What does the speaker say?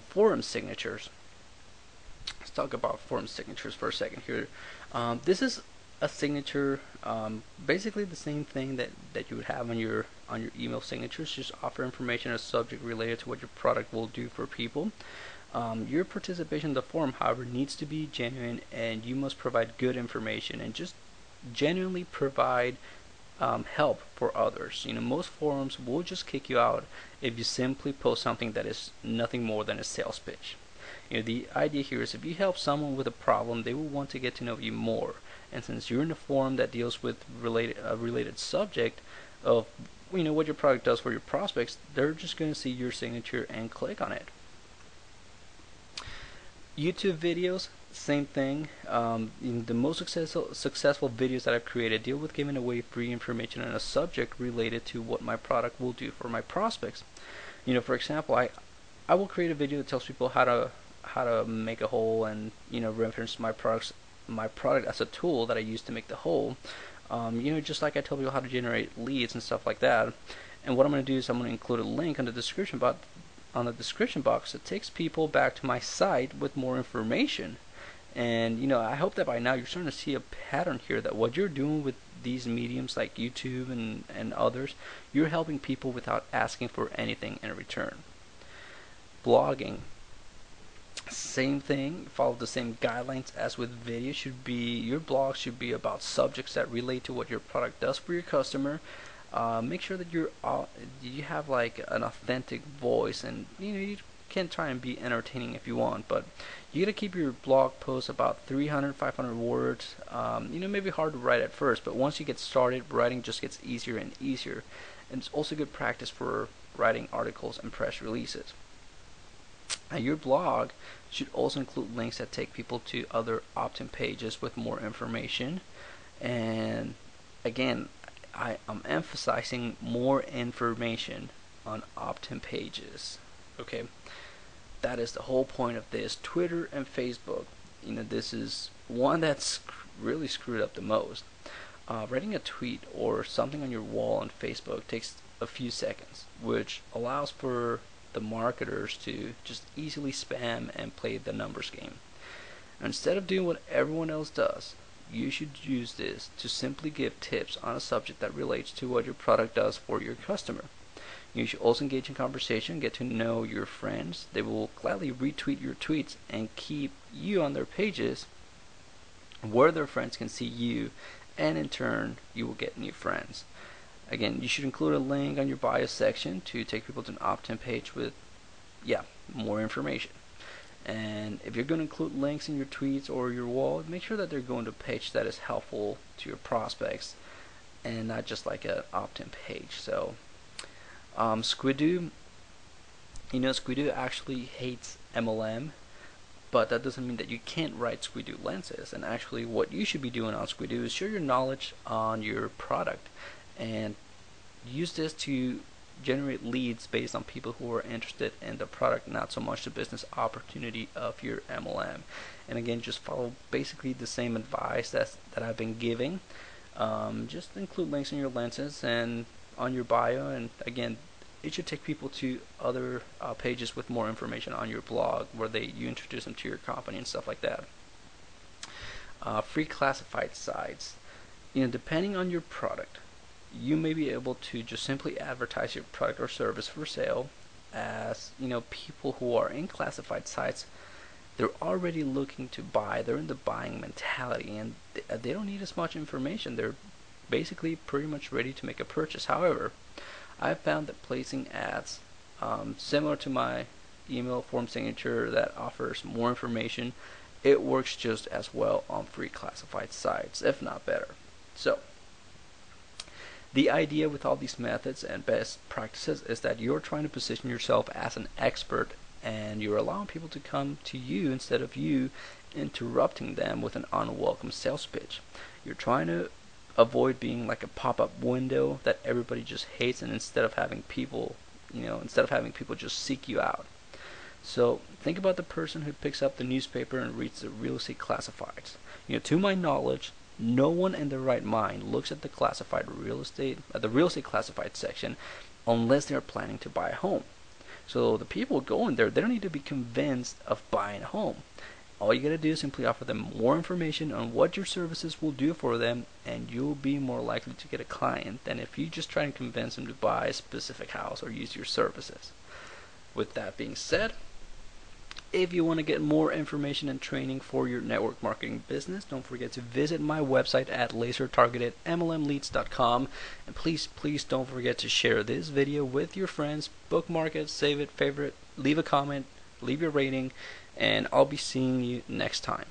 forum signatures. Let's talk about forum signatures for a second here. This is a signature, basically the same thing that you would have on your email signatures. Just offer information or subject related to what your product will do for people. Your participation in the forum, however, needs to be genuine, and you must provide good information and just genuinely provide help for others. Most forums will just kick you out if you simply post something that is nothing more than a sales pitch. The idea here is if you help someone with a problem, they will want to get to know you more. And since you're in a forum that deals with a related subject of what your product does for your prospects, they're just going to see your signature and click on it. YouTube videos, same thing. The most successful videos that I've created deal with giving away free information on a subject related to what my product will do for my prospects. For example, I will create a video that tells people how to make a hole, and reference my product as a tool that I use to make the hole. Just like I tell people how to generate leads and stuff like that. And what I'm going to do is I'm going to include a link on the description box that takes people back to my site with more information. And I hope that by now you're starting to see a pattern here, that what you're doing with these mediums like YouTube and others, you're helping people without asking for anything in return. Blogging, same thing, follow the same guidelines as with video. Your blog should be about subjects that relate to what your product does for your customer. Make sure that you have like an authentic voice, and you can try and be entertaining if you want, but you gotta keep your blog posts about 300-500 words. Maybe hard to write at first, but once you get started, writing just gets easier and easier. And it's also good practice for writing articles and press releases. And your blog should also include links that take people to other opt-in pages with more information. And again, I am emphasizing more information on opt-in pages. Okay, that is the whole point of this. Twitter and Facebook, this is one that's really screwed up the most. Writing a tweet or something on your wall on Facebook takes a few seconds, which allows for the marketers to just easily spam and play the numbers game. Instead of doing what everyone else does, you should use this to simply give tips on a subject that relates to what your product does for your customer. You should also engage in conversation, get to know your friends. They will gladly retweet your tweets and keep you on their pages where their friends can see you, and in turn you will get new friends. Again, you should include a link on your bio section to take people to an opt-in page with more information. And if you're going to include links in your tweets or your wall, make sure that they're going to a page that is helpful to your prospects and not just like an opt-in page. So Squidoo, Squidoo actually hates MLM, but that doesn't mean that you can't write Squidoo lenses. And actually what you should be doing on Squidoo is share your knowledge on your product and use this to generate leads based on people who are interested in the product, not so much the business opportunity of your MLM. And again, just follow basically the same advice that I've been giving. Just include links in your lenses and on your bio, and again, it should take people to other pages with more information on your blog where you introduce them to your company and stuff like that. Free classified sites. Depending on your product, you may be able to just simply advertise your product or service for sale, as people who are in classified sites, they're already looking to buy. They're in the buying mentality, and they don't need as much information. They're basically pretty much ready to make a purchase. However, I've found that placing ads similar to my email form signature that offers more information, it works just as well on free classified sites, if not better. So the idea with all these methods and best practices is that you're trying to position yourself as an expert, and you're allowing people to come to you instead of you interrupting them with an unwelcome sales pitch. You're trying to avoid being like a pop-up window that everybody just hates, and instead of having people just seek you out. So think about the person who picks up the newspaper and reads the real estate classifieds. To my knowledge, no one in their right mind looks at the real estate classified section unless they are planning to buy a home. So the people going there, they don't need to be convinced of buying a home. All you gotta do is simply offer them more information on what your services will do for them, and you'll be more likely to get a client than if you just try and convince them to buy a specific house or use your services. With that being said, if you want to get more information and training for your network marketing business, don't forget to visit my website at lasertargetedmlmleads.com. And please don't forget to share this video with your friends, bookmark it, save it, favorite, leave a comment, leave your rating, and I'll be seeing you next time.